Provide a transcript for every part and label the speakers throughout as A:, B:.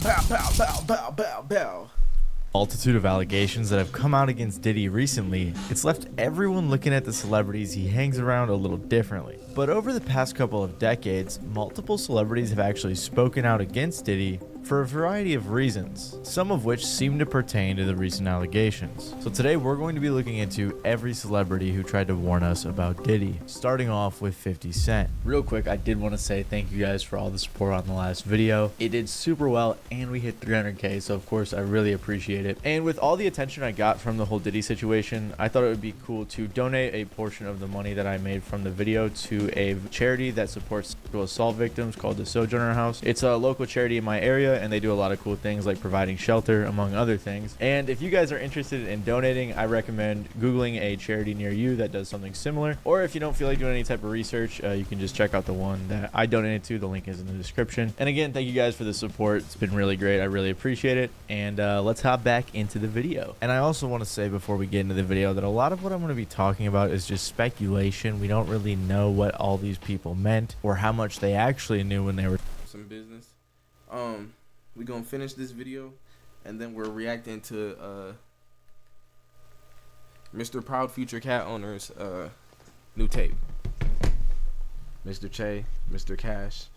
A: Bow, bow, bow, bow, bow, bow.
B: Multitude of allegations that have come out against Diddy recently, it's left everyone looking at the celebrities he hangs around a little differently. But over the past couple of decades, multiple celebrities have actually spoken out against Diddy for a variety of reasons, some of which seem to pertain to the recent allegations. So today we're going to be looking into every celebrity who tried to warn us about Diddy, starting off with 50 Cent. Real quick, I did want to say thank you guys for all the support on the last video. It did super well and we hit 300k, so of course I really appreciate it. And with all the attention I got from the whole Diddy situation, I thought it would be cool to donate a portion of the money that I made from the video to a charity that supports sexual assault victims called the Sojourner House. It's a local charity in my area and they do a lot of cool things like providing shelter among other things. And if you guys are interested in donating, I recommend googling a charity near you that does something similar, or if you don't feel like doing any type of research, you can just check out the one that I donated to. The link is in the description. And again, thank you guys for the support. It's been really great. I really appreciate it. And let's hop back into the video. And I also want to say before we get into the video that a lot of what I'm going to be talking about is just speculation. We don't really know what all these people meant or how much they actually knew when they were
A: Some business. We're gonna finish this video and then we're reacting to Mr. Proud Future Cat Owner's new tape. Mr. Che, Mr. Cash.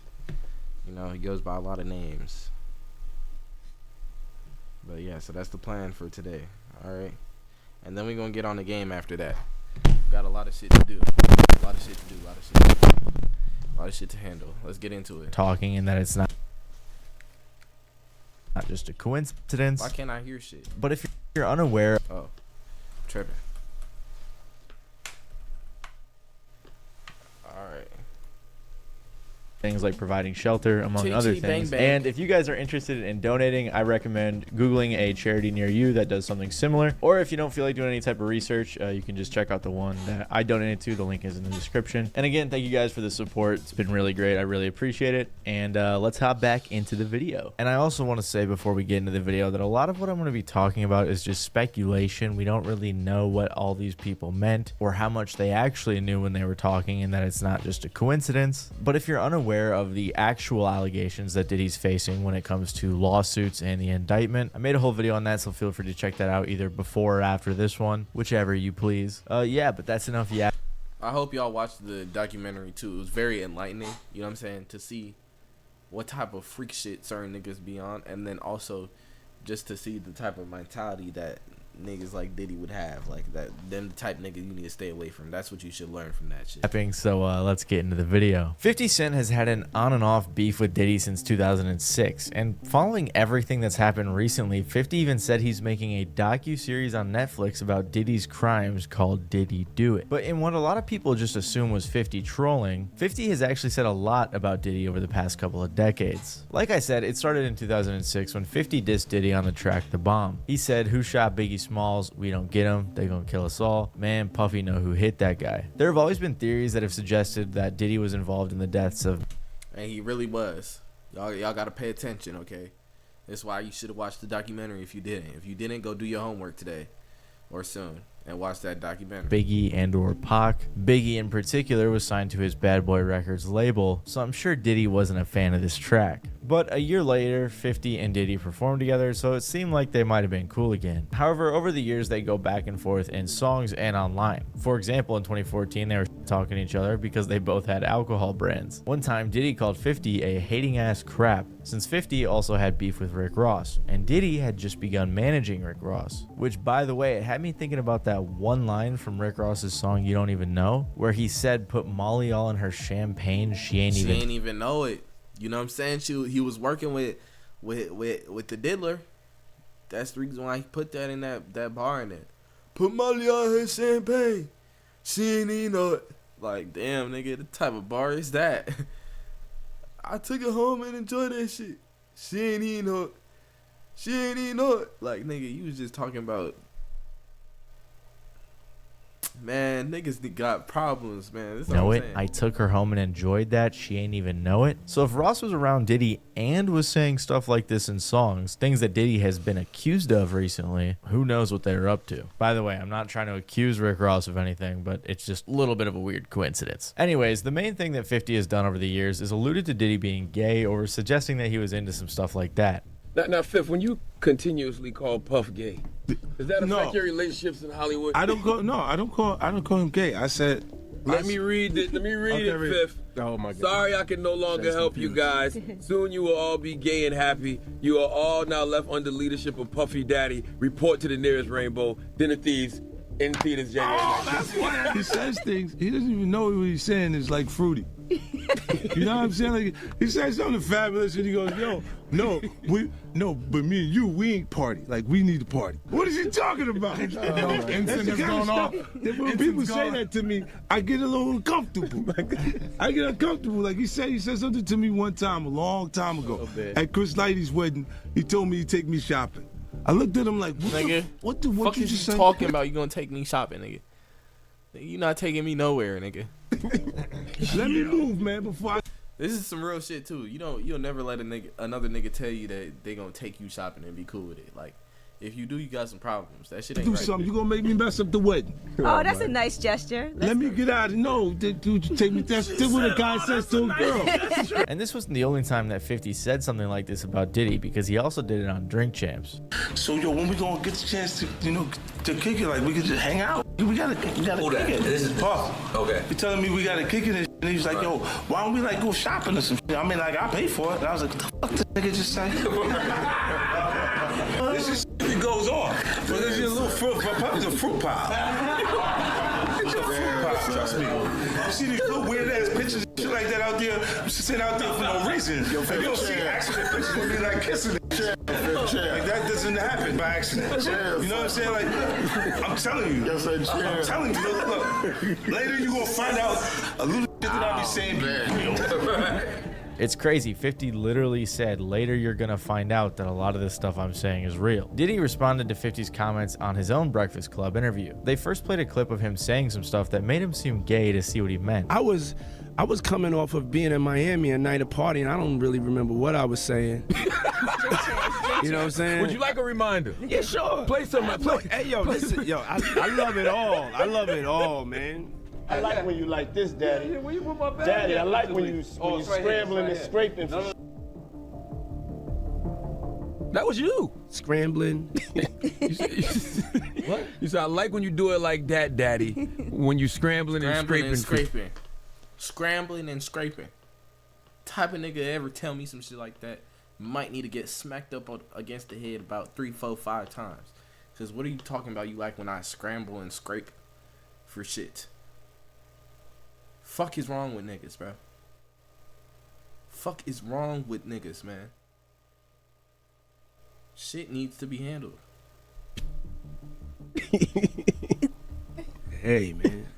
A: You know, he goes by a lot of names. But yeah, so that's the plan for today. Alright. And then we're gonna get on the game after that. Got a lot of shit to do. A lot of shit to handle. Let's get into it.
B: talking, and that it's not just a coincidence.
A: Why can't I hear shit?
B: But if you're unaware,
A: Oh, tripping. Alright.
B: things like providing shelter among
A: Chitty
B: other
A: chitty bang
B: things.
A: bang.
B: And if you guys are interested in donating, I recommend googling a charity near you that does something similar, or if you don't feel like doing any type of research, you can just check out the one that I donated to. The link is in the description. And again, thank you guys for the support. It's been really great. I really appreciate it. And let's hop back into the video. And I also want to say before we get into the video that a lot of what I'm going to be talking about is just speculation. We don't really know what all these people meant or how much they actually knew when they were talking, and that it's not just a coincidence. But if you're unaware of the actual allegations that Diddy's facing when it comes to lawsuits and the indictment, I made a whole video on that, so feel free to check that out either before or after this one, whichever you please. Yeah, but that's enough. Yeah,
A: I hope y'all watched the documentary too. It was very enlightening, you know what I'm saying, to see what type of freak shit certain niggas be on, and then also just to see the type of mentality that niggas like Diddy would have, like that them the type niggas you need to stay away from. That's what you should learn from that shit.
B: So let's get into the video. 50 Cent has had an on and off beef with Diddy since 2006, and following everything that's happened recently, 50 even said he's making a docu-series on Netflix about Diddy's crimes called Diddy Do It. But in what a lot of people just assume was 50 trolling, 50 has actually said a lot about Diddy over the past couple of decades. Like I said, it started in 2006 when 50 dissed Diddy on the track The Bomb. He said, "Who shot Biggie Smalls? We don't get him. They gonna kill us all. Man, Puffy know who hit that guy." There have always been theories that have suggested that Diddy was involved in the deaths of,
A: And he really was. Y'all gotta pay attention, okay? That's why you should have watched the documentary if you didn't. If you didn't, go do your homework today or soon and watch that documentary.
B: Biggie and or Pac. Biggie in particular was signed to his Bad Boy Records label, so I'm sure Diddy wasn't a fan of this track. But a year later, 50 and Diddy performed together, so it seemed like they might have been cool again. However, over the years, they go back and forth in songs and online. For example, in 2014, they were talking to each other because they both had alcohol brands. One time, Diddy called 50 a hating ass crap, since 50 also had beef with Rick Ross, and Diddy had just begun managing Rick Ross. Which, by the way, it had me thinking about that one line from Rick Ross's song You Don't Even Know, where he said, "Put Molly all in her champagne, she ain't even
A: know it." You know what I'm saying? He was working with the diddler. That's the reason why he put that in that bar in there. Put Molly on her champagne, she ain't even know it. Like, damn, nigga, the type of bar is that? I took it home and enjoyed that shit. She ain't even know it. She ain't even know it. Like, nigga, you was just talking about. Man, niggas got problems, man. That's
B: know
A: what
B: it.
A: I'm saying.
B: I took her home and enjoyed that. She ain't even know it. So if Ross was around Diddy and was saying stuff like this in songs, things that Diddy has been accused of recently, who knows what they were up to. By the way, I'm not trying to accuse Rick Ross of anything, but it's just a little bit of a weird coincidence. Anyways, the main thing that 50 has done over the years is alluded to Diddy being gay or suggesting that he was into some stuff like that.
C: Now, Fifth, when you continuously call Puff gay, does that affect your relationships in Hollywood?
D: I don't call him gay. I said,
C: Let me read it, Fifth.
D: Oh my God.
C: Sorry I can no longer help you guys. Soon you will all be gay and happy. You are all now left under leadership of Puffy Daddy. Report to the nearest rainbow. Dinner Thieves in theaters January 19th.
D: He says things, he doesn't even know what he's saying is like fruity. You know what I'm saying? Like, he says something fabulous and he goes, yo, but me and you, we ain't party. Like, we need to party. What is he talking about?
E: Instant is going off.
D: When people say that to me, I get a little uncomfortable. I get uncomfortable. Like, he said something to me one time, a long time ago. At Chris Lighty's wedding, he told me he'd take me shopping. I looked at him like, what
A: fuck
D: you
A: is
D: just
A: you
D: say?
A: talking about? You gonna take me shopping, nigga? You not taking me nowhere, nigga.
D: Let me move, man, before I...
A: This is some real shit too. You'll never let another nigga tell you that they gonna take you shopping and be cool with it. Like, if you do, you got some problems. That shit ain't
D: do
A: right.
D: something. You gonna make me mess up the wedding.
F: Oh, that's a nice gesture.
D: Let me get out of no. Dude, you take me. That's what a guy says to a girl.
B: And this wasn't the only time that 50 said something like this about Diddy, because he also did it on Drink Champs.
D: So yo, when we gonna get the chance to to kick it, like we could just hang out. We gotta kick it.
C: This is Puff. Okay.
D: He telling me we gotta kick it, and he's like, yo, why don't we like go shopping or some shit? I mean, like I pay for it. And I was like, what the fuck this nigga just say? This is it goes on. But this is a little fruit. Puff is a fruit pile. It's a fruit pile. Trust me. You see these little weird ass pictures and shit like that out there, sitting out there for no reason. You don't see accident pictures of me like kissing and shit. Like that doesn't happen by accident. You know what I'm saying? Like, I'm telling you. I'm telling you. Look, later you gonna find out a little shit that I be saying be real.
B: It's crazy. 50 literally said, later you're gonna find out that a lot of this stuff I'm saying is real. Diddy responded to 50's comments on his own Breakfast Club interview. They first played a clip of him saying some stuff that made him seem gay to see what he meant.
G: I was coming off of being in Miami a night of party, and I don't really remember what I was saying. You know what I'm saying?
C: Would you like a reminder?
G: Yeah, sure.
C: Play some.
G: Hey, yo, listen, yo, I love it all. I love it all, man.
H: I like when you like this, Daddy.
C: Where you put my bag?
H: Daddy, I like when you scrambling and scraping.
C: That was you.
G: Scrambling.
C: What? You said, I like when you do it like that, Daddy. When you scrambling and scraping.
A: Scrambling and scraping. Type of nigga ever tell me some shit like that might need to get smacked up against the head about 3, 4, 5 times. Cause what are you talking about? You like when I scramble and scrape for shit? Fuck is wrong with niggas, bro? Fuck is wrong with niggas, man? Shit needs to be handled.
G: Hey, man.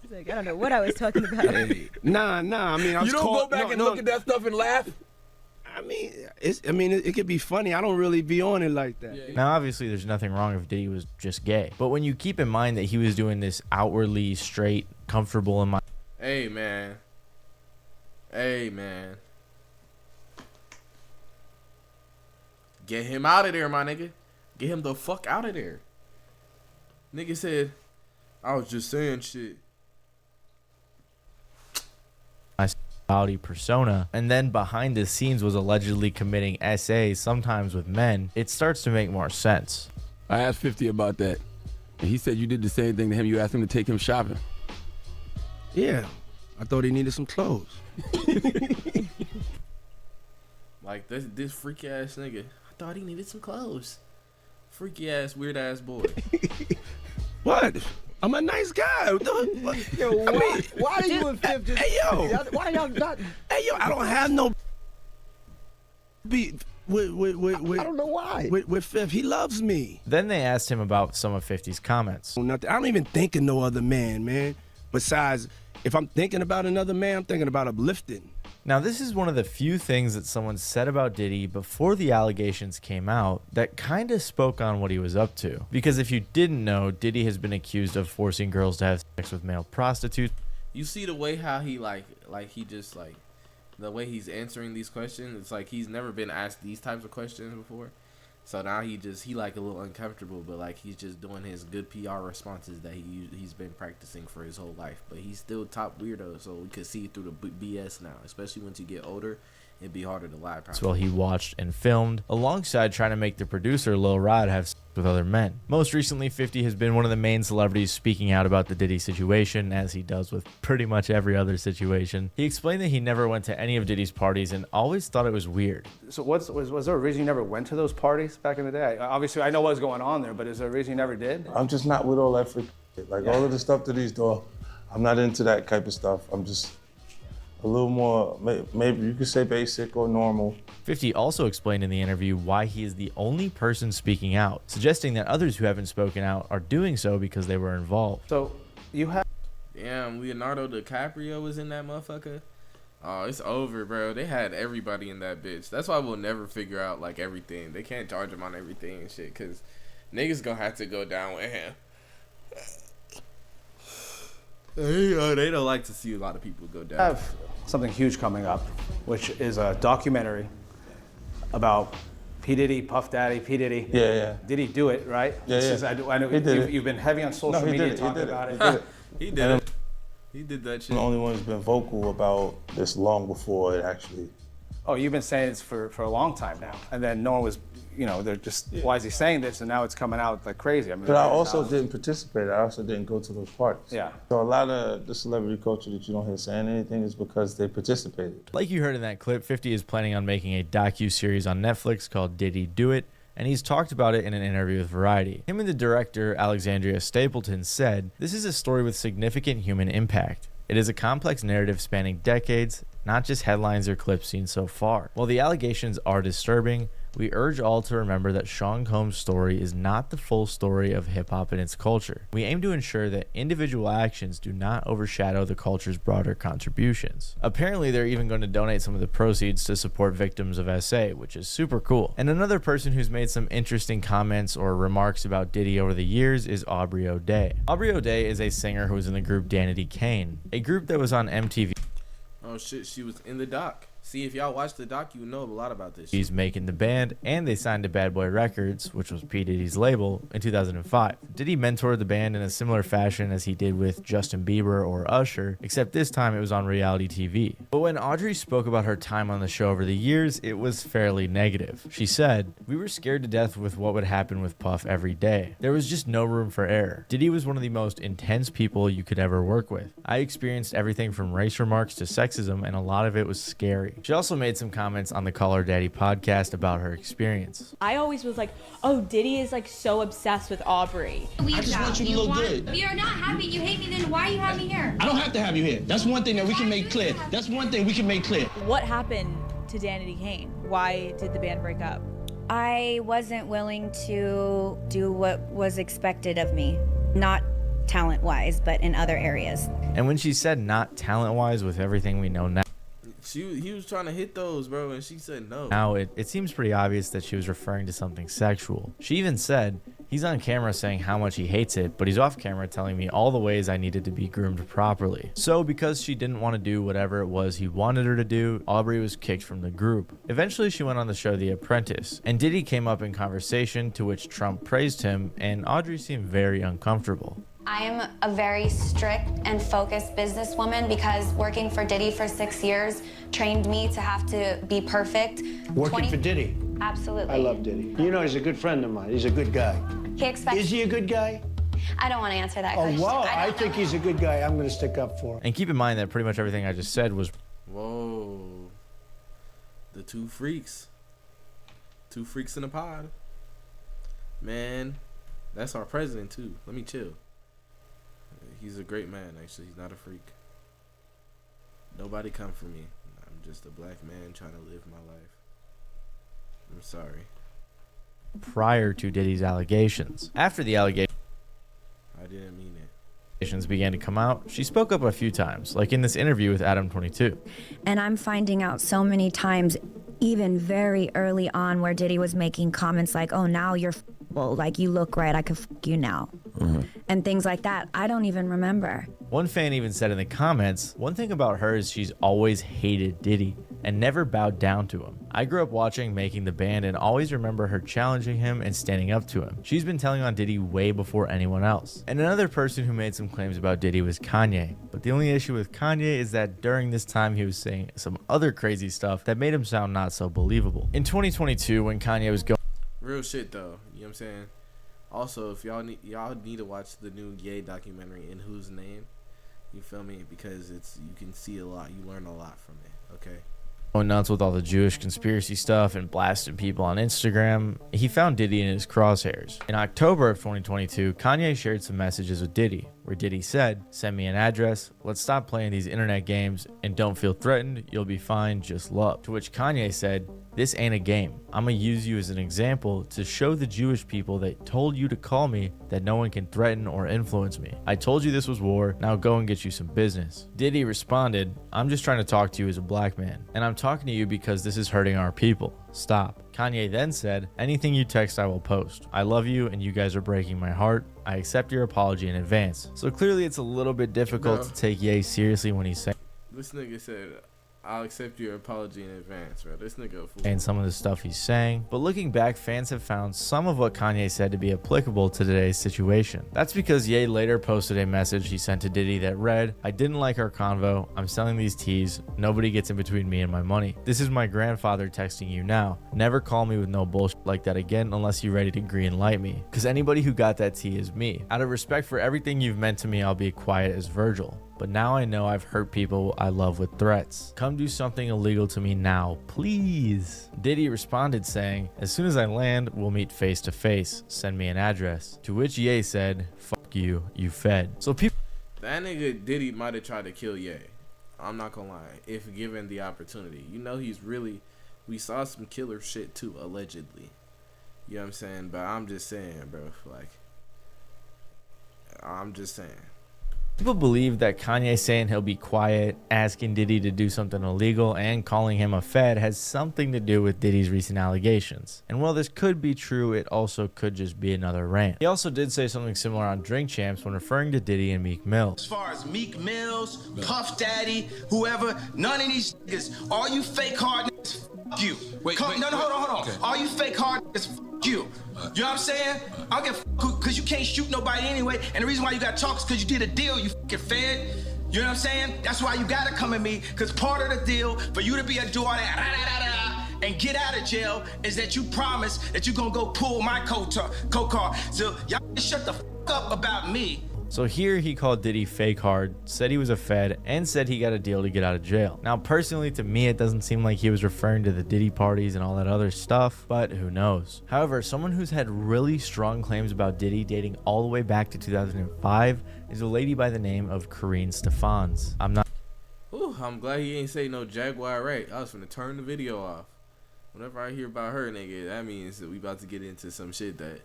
F: He's like, I don't know what I was talking about.
G: Hey. Nah. I mean, I was
C: You don't go back and look at that stuff and laugh?
G: I mean, it could be funny. I don't really be on it like that.
C: Yeah.
B: Now, obviously, there's nothing wrong if Diddy was just gay. But when you keep in mind that he was doing this outwardly straight, comfortable in my...
A: Hey, man. Get him out of there, my nigga. Get him the fuck out of there. Nigga said, I was just saying shit.
B: sexuality persona, and then behind the scenes was allegedly committing SAs, sometimes with men, it starts to make more sense.
C: I asked 50 about that, and he said you did the same thing to him. You asked him to take him shopping.
G: Yeah, I thought he needed some clothes.
A: Like this freaky ass nigga, I thought he needed some clothes. Freaky ass, weird ass boy.
G: What? I'm a nice guy.
H: Yo, why are you and Fifth just...
G: Hey, yo.
H: Why y'all not...
G: Hey, yo, I don't have no beef with
H: I don't know why.
G: With Fifth. He loves me.
B: Then they asked him about some of 50's comments.
G: Nothing. I don't even think of no other man. Besides, if I'm thinking about another man, I'm thinking about uplifting.
B: Now, this is one of the few things that someone said about Diddy before the allegations came out that kind of spoke on what he was up to. Because if you didn't know, Diddy has been accused of forcing girls to have sex with male prostitutes.
A: You see the way how he he just the way he's answering these questions. It's like he's never been asked these types of questions before. So now he like a little uncomfortable, but like he's just doing his good PR responses that he's been practicing for his whole life. But he's still top weirdo, so we could see through the BS now. Especially once you get older, it'd be harder to lie.
B: As well, he watched and filmed alongside trying to make the producer Lil Rod have sex with other men. Most recently, 50 has been one of the main celebrities speaking out about the Diddy situation, as he does with pretty much every other situation. He explained that he never went to any of Diddy's parties and always thought it was weird.
I: So was there a reason you never went to those parties back in the day? Obviously, I know what was going on there, but is there a reason you never did?
D: I'm just not with all that freak shit. Like all of the stuff that he's doing, I'm not into that type of stuff. I'm just a little more, maybe you could say basic or normal.
B: 50 also explained in the interview why he is the only person speaking out, suggesting that others who haven't spoken out are doing so because they were involved.
I: So you have...
A: Damn, Leonardo DiCaprio was in that motherfucker. Oh, it's over, bro. They had everybody in that bitch. That's why we'll never figure out like everything. They can't charge him on everything and shit, cause niggas gonna have to go down with him. They don't like to see a lot of people go down.
I: I have something huge coming up, which is a documentary about P. Diddy, Puff Daddy, P. Diddy.
D: Yeah.
I: Did he do it, right?
D: Yeah.
I: I know you've been heavy on social media talking about it.
A: He did it. He did that shit.
D: I'm the only one who's been vocal about this long before it actually.
I: Oh, you've been saying this for a long time now. And then no one was, they're just, why is he saying this? And now it's coming out like crazy. I mean,
D: but I also didn't participate. I also didn't go to those parties.
I: Yeah.
D: So a lot of the celebrity culture that you don't hear saying anything is because they participated.
B: Like you heard in that clip, 50 is planning on making a docu-series on Netflix called Diddy Do It, and he's talked about it in an interview with Variety. Him and the director, Alexandria Stapleton, said, "This is a story with significant human impact. It is a complex narrative spanning decades, not just headlines or clips seen so far. While the allegations are disturbing, we urge all to remember that Sean Combs' story is not the full story of hip-hop and its culture. We aim to ensure that individual actions do not overshadow the culture's broader contributions." Apparently, they're even going to donate some of the proceeds to support victims of SA, which is super cool. And another person who's made some interesting comments or remarks about Diddy over the years is Aubrey Oday. Aubrey Oday is a singer who was in the group Danity Kane, a group that was on MTV.
A: Oh shit, she was in the doc. See, if y'all watch the doc, you know a lot about this.
B: He's making the band, and they signed to Bad Boy Records, which was P. Diddy's label, in 2005. Diddy mentored the band in a similar fashion as he did with Justin Bieber or Usher, except this time it was on reality TV. But when Audrey spoke about her time on the show over the years, it was fairly negative. She said, "We were scared to death with what would happen with Puff every day. There was just no room for error. Diddy was one of the most intense people you could ever work with. I experienced everything from race remarks to sexism, and a lot of it was scary." She also made some comments on the Call Her Daddy podcast about her experience.
J: I always was like, oh, Diddy is like so obsessed with Aubrey.
K: I just want you to look good. If you're not happy, you hate me, then why you have me here? I don't have to have you here. That's one thing that we can make clear.
J: What happened to Danity Kane? Why did the band break up?
L: I wasn't willing to do what was expected of me. Not talent-wise, but in other areas.
B: And when she said not talent-wise with everything we know now,
A: he was trying to hit those, bro, and she said no.
B: Now it seems pretty obvious that she was referring to something sexual. She even said, "He's on camera saying how much he hates it, but he's off camera telling me all the ways I needed to be groomed properly." So because she didn't want to do whatever it was he wanted her to do, Aubrey was kicked from the group. Eventually she went on the show The Apprentice, and Diddy came up in conversation, to which Trump praised him, and Audrey seemed very uncomfortable.
M: I am a very strict and focused businesswoman because working for Diddy for 6 years trained me to have to be perfect.
H: Working for Diddy?
M: Absolutely.
H: I love Diddy. You know, he's a good friend of mine. He's a good guy.
M: He expects...
H: Is he a good guy?
M: I don't want to answer that question.
H: Oh, wow. I think he's a good guy. I'm going to stick up for him.
B: And keep in mind that pretty much everything I just said was...
A: Whoa. The two freaks. Two freaks in a pod. Man, that's our president, too. Let me chill. He's a great man, actually. He's not a freak. Nobody come for me. I'm just a black man trying to live my life. I'm sorry.
B: Prior to Diddy's allegations. After the allegations
A: I didn't mean it.
B: Began to come out, she spoke up a few times, like in this interview with Adam 22.
L: And I'm finding out so many times, even very early on, where Diddy was making comments like, "Oh, now you're well, like you look right, I could you now." and things like that. I don't even remember.
B: One fan even said in the comments, one thing about her is she's always hated Diddy and never bowed down to him. I grew up watching Making the Band and always remember her challenging him and standing up to him. She's been telling on Diddy way before anyone else. And another person who made some claims about Diddy was Kanye. But the only issue with Kanye is that during this time he was saying some other crazy stuff that made him sound not so believable. In 2022, when Kanye was going
A: real shit though, you know what I'm saying? Also, if y'all need to watch the new Ye documentary, In Whose Name, you feel me? Because you can see a lot, you learn a lot from it, okay?
B: Going nuts with all the Jewish conspiracy stuff and blasting people on Instagram, he found Diddy in his crosshairs. In October of 2022, Kanye shared some messages with Diddy, where Diddy said, "Send me an address, let's stop playing these internet games, and don't feel threatened, you'll be fine, just love." To which Kanye said, "This ain't a game. I'm gonna use you as an example to show the Jewish people that told you to call me that no one can threaten or influence me. I told you this was war, now go and get you some business." Diddy responded, "I'm just trying to talk to you as a black man, and I'm talking to you because this is hurting our people. Stop." Kanye then said, "Anything you text I will post. I love you and you guys are breaking my heart. I accept your apology in advance." So clearly it's a little bit difficult to take Ye seriously when he's saying
A: this nigga said, "I'll accept your apology in advance," bro. This nigga a fool.
B: And some of the stuff he's saying. But looking back, fans have found some of what Kanye said to be applicable to today's situation. That's because Ye later posted a message he sent to Diddy that read, "I didn't like our convo. I'm selling these teas. Nobody gets in between me and my money. This is my grandfather texting you now. Never call me with no bullshit like that again unless you're ready to green light me. Because anybody who got that tea is me. Out of respect for everything you've meant to me, I'll be quiet as Virgil. But now I know I've hurt people I love with threats. Come do something illegal to me now, please." Diddy responded saying, "As soon as I land, we'll meet face to face. Send me an address." To which Ye said, "Fuck you, you fed." So people...
A: That nigga Diddy might have tried to kill Ye. I'm not gonna lie. If given the opportunity. You know he's really... We saw some killer shit too, allegedly. You know what I'm saying? But I'm just saying, bro. Like... I'm just saying.
B: People believe that Kanye saying he'll be quiet, asking Diddy to do something illegal, and calling him a fed has something to do with Diddy's recent allegations. And while this could be true, it also could just be another rant. He also did say something similar on Drink Champs when referring to Diddy and Meek Mill.
K: As far as Meek Mills, Puff Daddy, whoever, none of these niggas, all you fake hard niggas, fuck you. Hold on. Okay. All you fake hard niggas, fuck you. You know what I'm saying? I don't give a fuck because you can't shoot nobody anyway. And the reason why you got to talk is because you did a deal, you fucking fed. You know what I'm saying? That's why you got to come at me, because part of the deal for you to be a do all that and get out of jail is that you promise that you're going to go pull my coat car. So y'all shut the fuck up about me.
B: So here he called Diddy fake hard, said he was a fed, and said he got a deal to get out of jail. Now personally to me it doesn't seem like he was referring to the Diddy parties and all that other stuff, but who knows. However, someone who's had really strong claims about Diddy dating all the way back to 2005 is a lady by the name of Karrine Steffans.
A: I'm glad he ain't say no Jaguar right. I was finna turn the video off. Whenever I hear about her, nigga, that means that we about to get into some shit that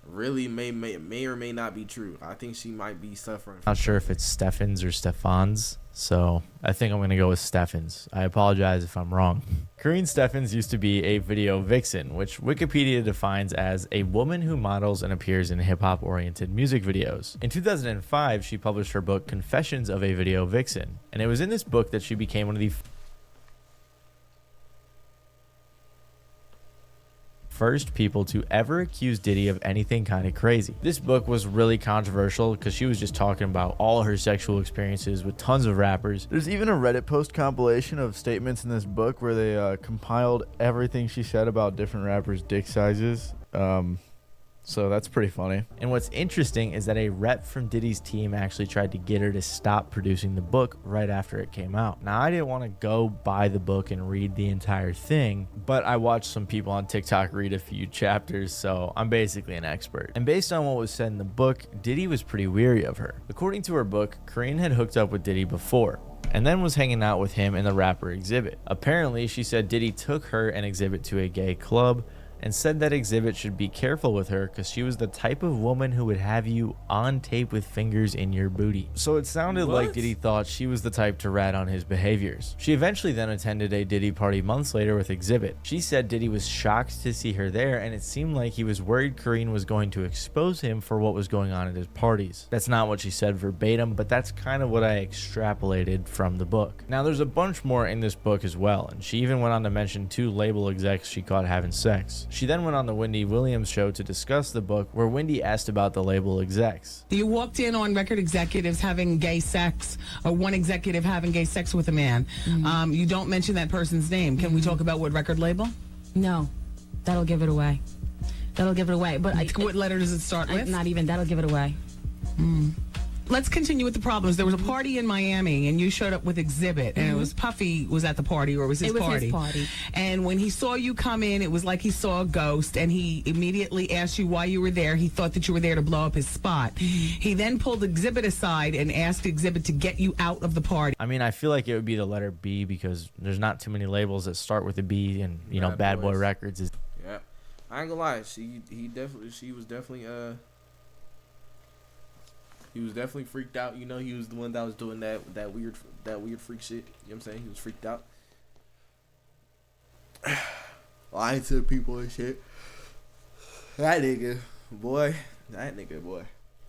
A: really may or may not be true. I think she might be suffering.
B: Not sure if it's Steffans or Steffans, so I think I'm gonna go with Steffans. I apologize if I'm wrong. Karrine Steffans used to be a video vixen, which Wikipedia defines as a woman who models and appears in hip-hop oriented music videos. In 2005, she published her book Confessions of a Video Vixen, and it was in this book that she became one of the first people to ever accuse Diddy of anything kind of crazy. This book was really controversial because she was just talking about all her sexual experiences with tons of rappers.
N: There's even a Reddit post compilation of statements in this book where they compiled everything she said about different rappers' dick sizes. So that's pretty funny.
B: And what's interesting is that a rep from Diddy's team actually tried to get her to stop producing the book right after it came out. Now, I didn't want to go buy the book and read the entire thing, but I watched some people on TikTok read a few chapters, so I'm basically an expert. And based on what was said in the book, Diddy was pretty weary of her. According to her book, Karrine had hooked up with Diddy before, and then was hanging out with him in the rapper Exhibit. Apparently, she said Diddy took her and Exhibit to a gay club, and said that Exhibit should be careful with her because she was the type of woman who would have you on tape with fingers in your booty. So it sounded like Diddy thought she was the type to rat on his behaviors. She eventually then attended a Diddy party months later with Exhibit. She said Diddy was shocked to see her there, and it seemed like he was worried Karrine was going to expose him for what was going on at his parties. That's not what she said verbatim, but that's kind of what I extrapolated from the book. Now there's a bunch more in this book as well, and she even went on to mention 2 label execs she caught having sex. She then went on the Wendy Williams show to discuss the book, where Wendy asked about the label execs.
O: You walked in on record executives having gay sex, or one executive having gay sex with a man. You don't mention that person's name. Can we talk about what record label?
P: No, that'll give it away. That'll give it away. But
O: what letter does it start with?
P: Not even. That'll give it away.
O: Let's continue with the problems. There was a party in Miami, and you showed up with Exhibit, and it was Puffy was at the party, or it was his party.
P: His party.
O: And when he saw you come in, it was like he saw a ghost, and he immediately asked you why you were there. He thought that you were there to blow up his spot. He then pulled Exhibit aside and asked Exhibit to get you out of the party.
B: I mean, I feel like it would be the letter B because there's not too many labels that start with a B, and you know, Bad Boy Records is.
A: Yeah, I ain't gonna lie. She was definitely he was definitely freaked out. You know, he was the one that was doing that weird freak shit. You know what I'm saying? He was freaked out. Lying to people and shit. That nigga, boy.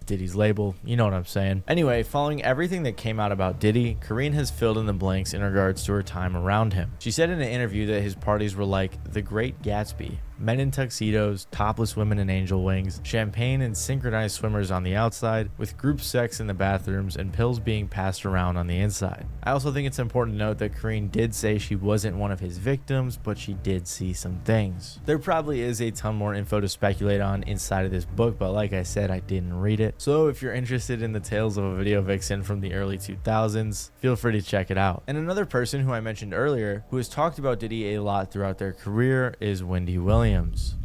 B: Diddy's label, you know what I'm saying. Anyway, following everything that came out about Diddy, Karrine has filled in the blanks in regards to her time around him. She said in an interview that his parties were like The Great Gatsby. Men in tuxedos, topless women in angel wings, champagne and synchronized swimmers on the outside, with group sex in the bathrooms and pills being passed around on the inside. I also think it's important to note that Karrine did say she wasn't one of his victims, but she did see some things. There probably is a ton more info to speculate on inside of this book, but like I said, I didn't read it. So if you're interested in the tales of a video vixen from the early 2000s, feel free to check it out. And another person who I mentioned earlier, who has talked about Diddy a lot throughout their career, is Wendy Williams.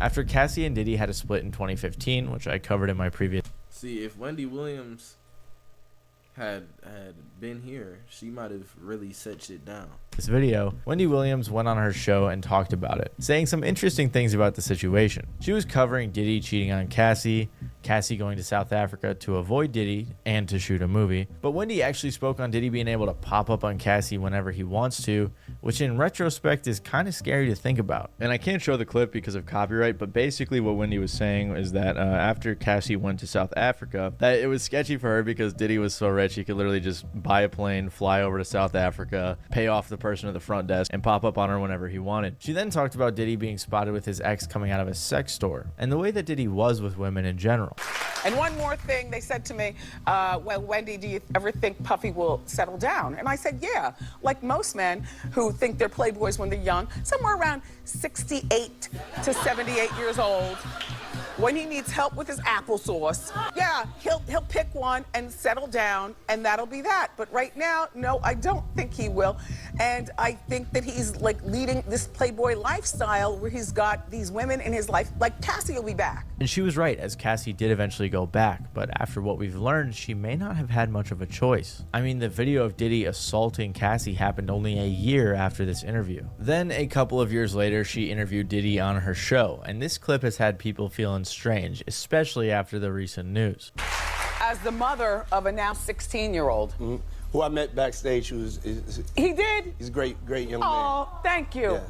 B: After Cassie and Diddy had a split in 2015, which I covered in my previous.
A: See, if Wendy Williams had been here, she might have really set shit down.
B: This video, Wendy Williams went on her show and talked about it, saying some interesting things about the situation. She was covering Diddy cheating on Cassie, Cassie going to South Africa to avoid Diddy and to shoot a movie. But Wendy actually spoke on Diddy being able to pop up on Cassie whenever he wants to, which in retrospect is kind of scary to think about. And I can't show the clip because of copyright, but basically what Wendy was saying is that after Cassie went to South Africa, that it was sketchy for her because Diddy was so rich he could literally just buy a plane, fly over to South Africa, pay off the person at the front desk, and pop up on her whenever he wanted. She then talked about Diddy being spotted with his ex coming out of a sex store, and the way that Diddy was with women in general.
Q: And one more thing, they said to me, well, Wendy, do you ever think Puffy will settle down? And I said, yeah, like most men who think they're playboys when they're young, somewhere around 68 to 78 years old. When he needs help with his applesauce, yeah, he'll pick one and settle down, and that'll be that. But right now, no, I don't think he will. And I think that he's like leading this playboy lifestyle where he's got these women in his life, like Cassie will be back.
B: And she was right, as Cassie did eventually go back, but after what we've learned, she may not have had much of a choice. I mean, the video of Diddy assaulting Cassie happened only a year after this interview. Then, a couple of years later, she interviewed Diddy on her show, and this clip has had people feeling strange, especially after the recent news.
Q: As the mother of a now 16-year-old.
G: Who I met backstage,
Q: He did?
G: He's a great young man.
Q: Oh, thank you.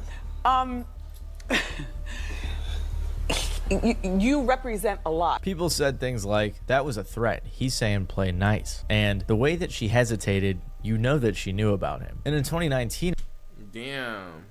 Q: Yeah. You represent a lot.
B: People said things like, that was a threat. He's saying play nice. And the way that she hesitated, you know that she knew about him. And in 2019...
A: Damn.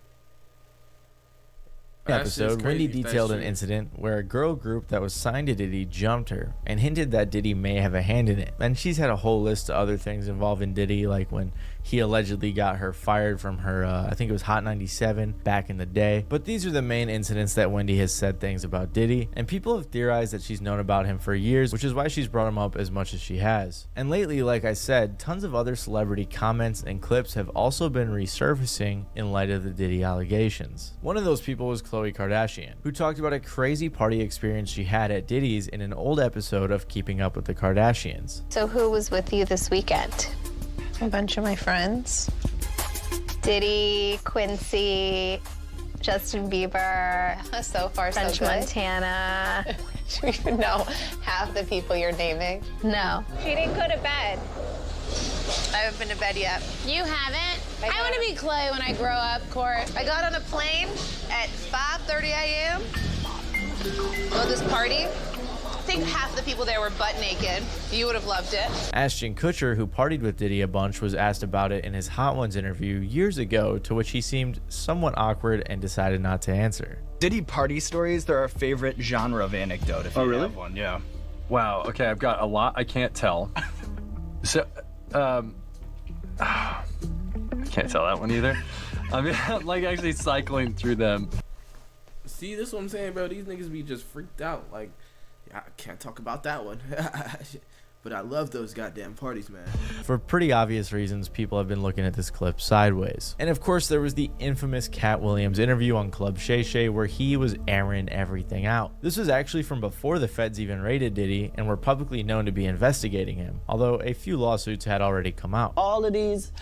B: Episode, Wendy detailed an incident where a girl group that was signed to Diddy jumped her and hinted that Diddy may have a hand in it. And she's had a whole list of other things involving Diddy, like when he allegedly got her fired from her, I think it was Hot 97 back in the day. But these are the main incidents that Wendy has said things about Diddy, and people have theorized that she's known about him for years, which is why she's brought him up as much as she has. And lately, like I said, tons of other celebrity comments and clips have also been resurfacing in light of the Diddy allegations. One of those people was Khloe Kardashian, who talked about a crazy party experience she had at Diddy's in an old episode of Keeping Up with the Kardashians.
R: So who was with you this weekend? A bunch of my friends. Diddy, Quincy, Justin Bieber,
M: So far, so
R: French
M: good.
R: Montana.
M: Do you even know half the people you're naming?
R: No.
M: She didn't go to bed. I haven't been to bed yet.
S: You haven't? I want to be Khloe when I grow up, Court.
M: I got on a plane at 5:30 a.m. Go to this party. I think half the people there were butt naked. You would have loved it.
B: Ashton Kutcher, who partied with Diddy a bunch, was asked about it in his Hot Ones interview years ago, to which he seemed somewhat awkward and decided not to answer.
T: Diddy party stories, they're our favorite genre of anecdote, if you have one, yeah.
U: Wow, okay, I've got a lot I can't tell. So, I can't tell that one either. I mean, I'm like actually cycling through them.
A: See, this is what I'm saying, bro. These niggas be just freaked out. Like, I can't talk about that one. But I love those goddamn parties, man.
B: For pretty obvious reasons, people have been looking at this clip sideways. And of course, there was the infamous Cat Williams interview on Club Shay Shay where he was airing everything out. This was actually from before the feds even raided Diddy and were publicly known to be investigating him, although a few lawsuits had already come out.
V: All of these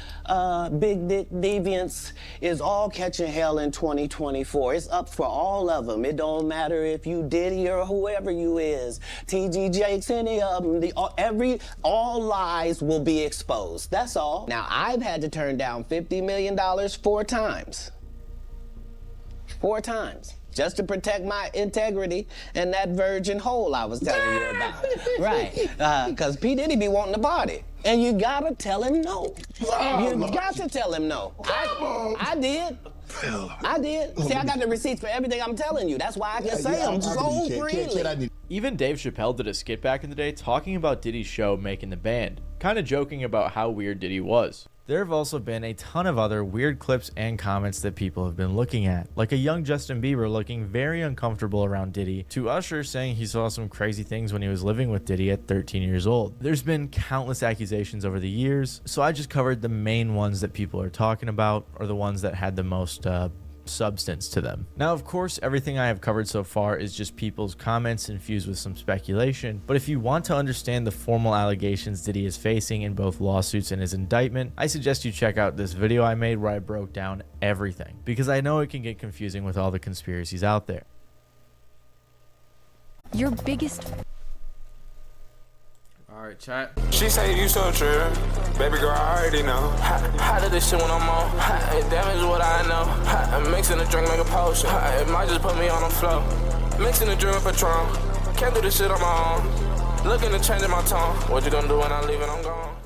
V: big dick deviants is all catching hell in 2024. It's up for all of them. It don't matter if you Diddy or whoever you is. TG Jakes, any of them. All lies will be exposed. That's all. Now, I've had to turn down $50 million 4 times. 4 times. Just to protect my integrity and that virgin hole I was telling you about. Right. Because P. Diddy be wanting to party. And you gotta tell him no. You got to tell him no. I did. I did. See, I got the receipts for everything I'm telling you. That's why I can say them so freely.
B: Even Dave Chappelle did a skit back in the day talking about Diddy's show making the band, kind of joking about how weird Diddy was. There have also been a ton of other weird clips and comments that people have been looking at, like a young Justin Bieber looking very uncomfortable around Diddy, to Usher saying he saw some crazy things when he was living with Diddy at 13 years old. There's been countless accusations over the years, so I just covered the main ones that people are talking about, or the ones that had the most substance to them. Now, of course, everything I have covered so far is just people's comments infused with some speculation, but if you want to understand the formal allegations Diddy is facing in both lawsuits and his indictment, I suggest you check out this video I made where I broke down everything, because I know it can get confusing with all the conspiracies out there.
W: Your biggest...
A: Alright, chat.
X: She say you so true. Baby girl, I already know. How did this shit when I'm on? It damage what I know. Mixing the drink, make a potion. It might just put me on the floor. Mixing the drink with Patron. Can't do this shit on my own. Looking to change my tone. What you gonna do when I leave and I'm gone?